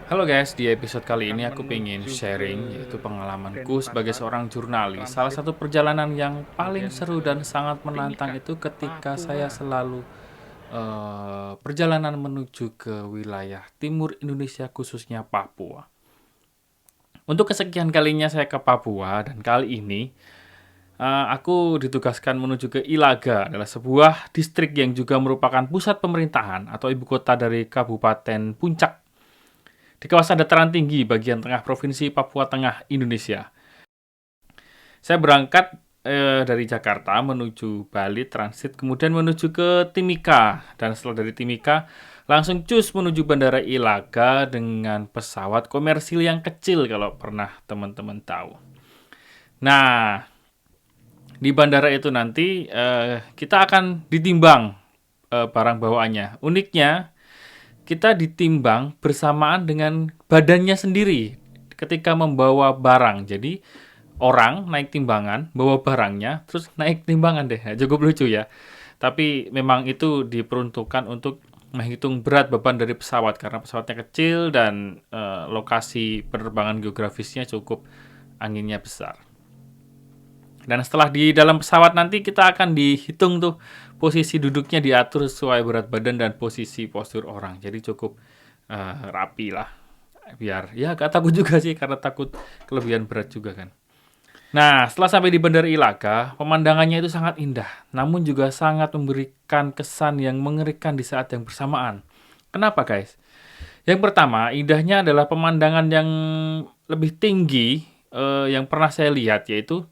Halo guys, di episode kali akan ini aku pengen menuju ke sharing yaitu pengalamanku sebagai Denpasar, seorang jurnalis. Salah transit, satu perjalanan yang paling kemudian seru ke dan sangat menantang Timika, itu ketika saya Papua. selalu perjalanan menuju ke wilayah timur Indonesia khususnya Papua. Untuk kesekian kalinya saya ke Papua dan kali ini aku ditugaskan menuju ke Ilaga, adalah sebuah distrik yang juga merupakan pusat pemerintahan atau ibu kota dari Kabupaten Puncak di kawasan dataran tinggi bagian tengah Provinsi Papua Tengah, Indonesia. Saya berangkat dari Jakarta menuju Bali transit, kemudian menuju ke Timika, dan setelah dari Timika langsung cus menuju Bandara Ilaga dengan pesawat komersil yang kecil kalau pernah teman-teman tahu. Nah, di bandara itu nanti kita akan ditimbang barang bawaannya. Uniknya, kita ditimbang bersamaan dengan badannya sendiri ketika membawa barang. Jadi orang naik timbangan, bawa barangnya, terus naik timbangan deh. Nah, cukup lucu ya. Tapi memang itu diperuntukkan untuk menghitung berat beban dari pesawat karena pesawatnya kecil dan lokasi penerbangan geografisnya cukup anginnya besar. Dan setelah di dalam pesawat nanti kita akan dihitung tuh posisi duduknya diatur sesuai berat badan dan posisi postur orang. Jadi cukup rapi lah. Biar ya gak takut juga sih karena takut kelebihan berat juga kan. Nah, setelah sampai di Bandara Ilaga, pemandangannya itu sangat indah, namun juga sangat memberikan kesan yang mengerikan di saat yang bersamaan. Kenapa, guys? Yang pertama, indahnya adalah pemandangan yang lebih tinggi yang pernah saya lihat, yaitu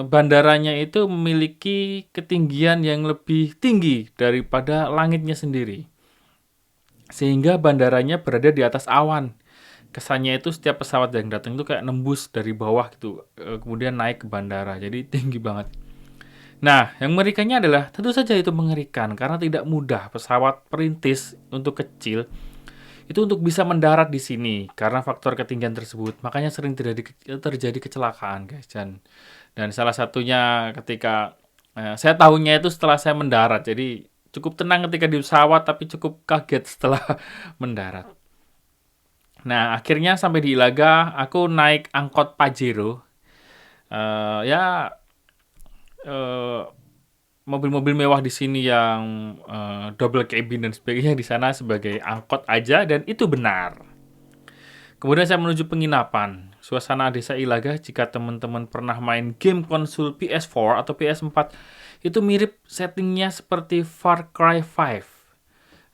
bandaranya itu memiliki ketinggian yang lebih tinggi daripada langitnya sendiri. Sehingga bandaranya berada di atas awan. Kesannya itu setiap pesawat yang datang itu kayak nembus dari bawah gitu, kemudian naik ke bandara. Jadi tinggi banget. Nah, yang mengerikannya adalah tentu saja itu mengerikan karena tidak mudah pesawat perintis untuk kecil itu untuk bisa mendarat di sini karena faktor ketinggian tersebut. Makanya sering terjadi kecelakaan, guys. Dan salah satunya ketika saya tahunya itu setelah saya mendarat. Jadi cukup tenang ketika di pesawat tapi cukup kaget setelah mendarat. Nah, akhirnya sampai di Ilaga, aku naik angkot Pajero. Ya, eh, mobil-mobil mewah di sini yang double cabin dan sebagainya di sana sebagai angkot aja dan itu benar. Kemudian saya menuju penginapan. Suasana desa Ilaga jika teman-teman pernah main game konsol PS4 atau PS4 itu mirip settingnya seperti Far Cry 5.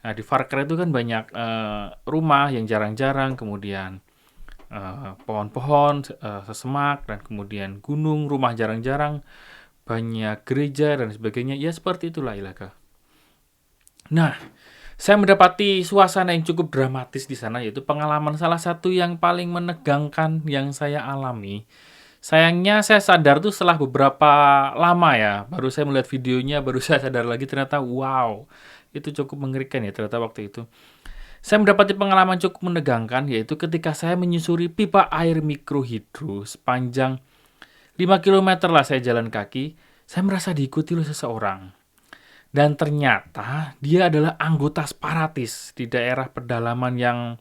Nah, di Far Cry itu kan banyak rumah yang jarang-jarang, kemudian pohon-pohon, sesemak, dan kemudian gunung, rumah jarang-jarang, banyak gereja dan sebagainya. Ya seperti itulah Ilaga. Nah, saya mendapati suasana yang cukup dramatis di sana, yaitu pengalaman salah satu yang paling menegangkan yang saya alami. Sayangnya saya sadar tuh setelah beberapa lama ya, baru saya melihat videonya, baru saya sadar lagi ternyata wow, itu cukup mengerikan ya ternyata waktu itu. Saya mendapati pengalaman cukup menegangkan, yaitu ketika saya menyusuri pipa air mikrohidro sepanjang 5 kilometer lah saya jalan kaki, saya merasa diikuti oleh seseorang. Dan ternyata dia adalah anggota Sparatis di daerah pedalaman yang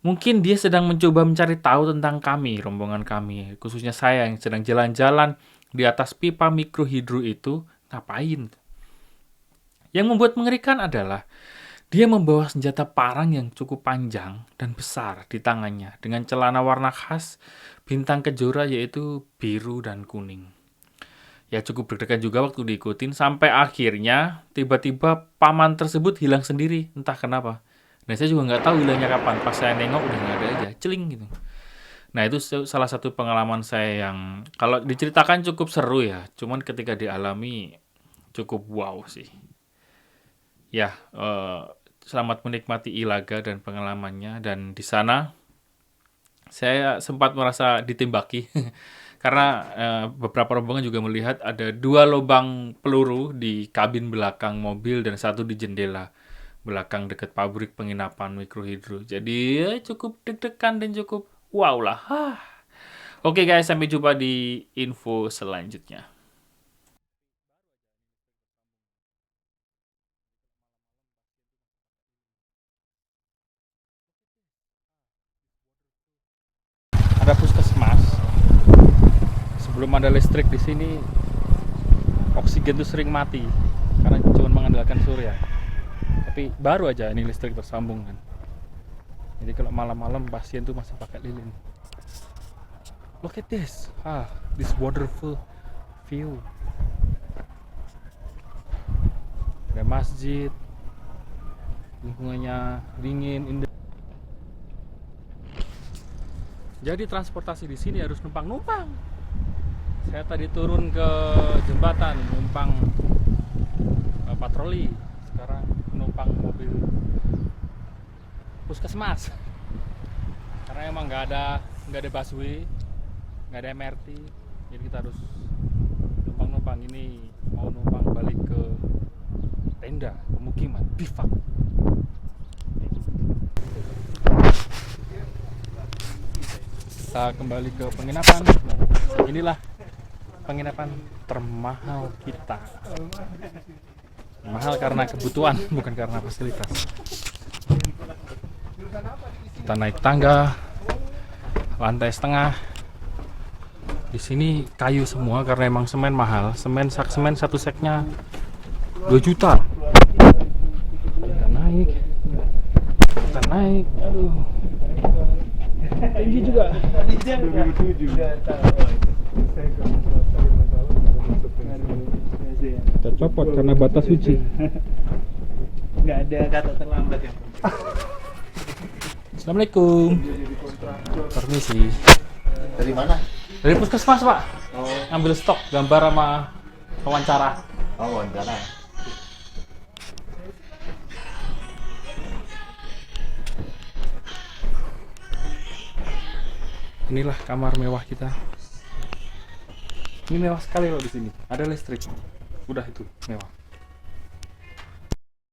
mungkin dia sedang mencoba mencari tahu tentang kami, rombongan kami. Khususnya saya yang sedang jalan-jalan di atas pipa mikrohidro itu, ngapain? Yang membuat mengerikan adalah dia membawa senjata parang yang cukup panjang dan besar di tangannya dengan celana warna khas bintang kejora yaitu biru dan kuning. Ya cukup deg-degan juga waktu diikutin sampai akhirnya tiba-tiba paman tersebut hilang sendiri entah kenapa. Nah saya juga nggak tahu hilangnya kapan. Pas saya nengok udah nggak ada aja, celing gitu. Nah itu salah satu pengalaman saya yang kalau diceritakan cukup seru ya. Cuman ketika dialami cukup wow sih. Ya selamat menikmati Ilaga dan pengalamannya dan di sana saya sempat merasa ditembaki karena beberapa rombongan juga melihat ada dua lubang peluru di kabin belakang mobil dan satu di jendela belakang dekat pabrik penginapan mikrohidro. Jadi ya cukup deg-degan dan cukup wow lah. Oke guys, sampai jumpa di info selanjutnya. ada puskesmas. Sebelum ada listrik di sini, oksigen tuh sering mati karena cuma mengandalkan surya. Tapi baru aja ini listrik tersambung kan. Jadi kalau malam-malam pasien tuh masih pakai lilin. Look at this, this wonderful view. Ada masjid, lingkungannya dingin, indah. Jadi transportasi di sini harus numpang-numpang. Saya tadi turun ke jembatan numpang patroli, sekarang numpang mobil puskesmas. Karena emang nggak ada busway, nggak ada MRT, jadi kita harus numpang-numpang. Ini mau numpang balik ke tenda pemukiman bivak. Kita kembali ke penginapan. Inilah penginapan termahal kita. Mahal karena kebutuhan, bukan karena fasilitas. Kita naik tangga, lantai setengah. Di sini kayu semua karena emang semen mahal. Semen satu seknya 2 juta. Kita naik. Aduh. Tinggi juga. Kita copot karena batas suci. Nggak ada kata terlambat ya. Assalamualaikum. Permisi. Dari mana? Dari puskesmas, Pak. Oh, Ambil stok gambar sama wawancara. wawancara. Inilah kamar mewah kita. Ini mewah sekali loh di sini. Ada listrik. Udah itu mewah.